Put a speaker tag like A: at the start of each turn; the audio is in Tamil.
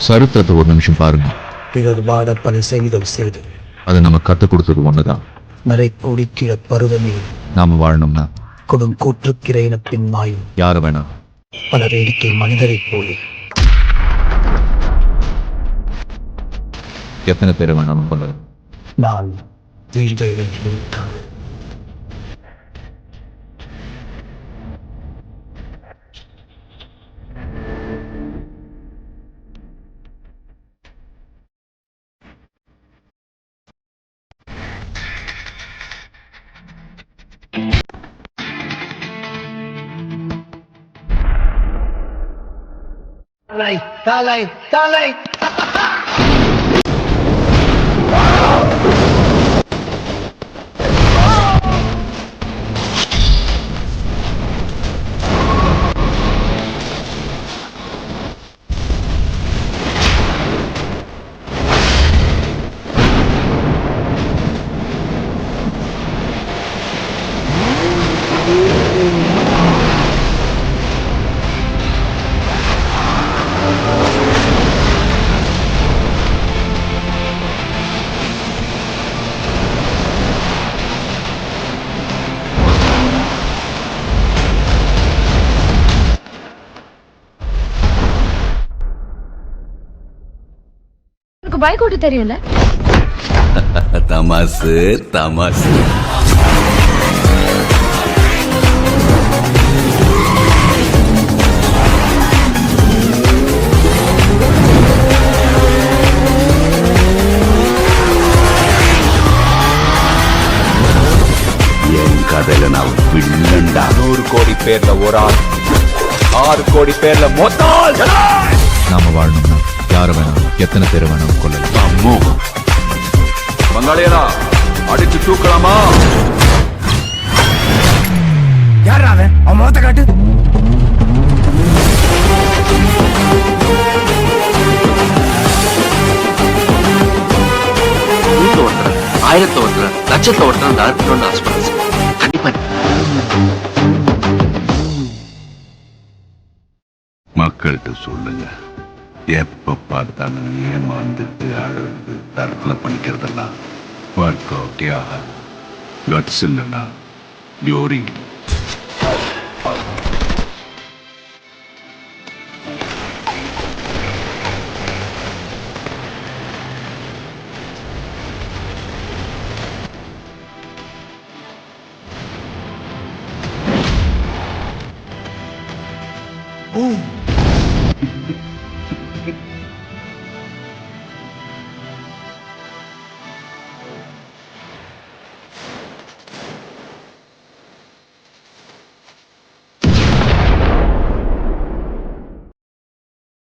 A: சரித்திரத்தை ஒரு நிமிஷம் பாருங்க.
B: பிறர் வாட பல செய்தல் செய்து
A: அது நம்ம கற்றுக் கொடுத்தது ஒண்ணுதான்.
B: நரை குடிக்கிற பருவமே
A: நாம வாழணும்னா
B: கொடும் கூற்றுக்கிற இனப்பின் மாயும்
A: யார வேணாம்.
B: பல வேடிக்கை மனிதரைப் போலே
A: எத்தனை பேரை வேணாலும் கொள்ளலாம்.
B: நான் வீழ்ந்த தலை தலை தலை
C: பைக் ஓட்ட தெரியும்ல?
D: தமாசு தமாசு. என் கதையில நான் வில்லண்டா. 100 கோடி பேர்ல ஒரு ஆள், 6 கோடி பேர்ல மொத்தம்.
A: நாம வாழணும்னா யார வேணாம், எத்தனை பேரை வேணாலும் கொள்ளலாம்.
D: அம்மோ பங்காளியரா அடிச்சு தூக்கலாமா?
B: யார் அவன்? அவன் முகத்தை காட்டு.
E: நூற்று ஒருத்தர், 1000 ஒருத்தர், லட்சத்தை ஒருத்தர் நடத்தணும்னு ஆசைப்படுறேன். கண்டிப்பா
D: மக்கள்கிட்ட சொல்லுங்க, எப்ப பார்த்தாலும் ஏமாந்துட்டு அழுது தரத்துல பண்ணிக்கிறதெல்லாம் ஒர்க் அவுட் ஆகாது. கட்ஸ் இல்லைன்னா யோரி.
B: Boom.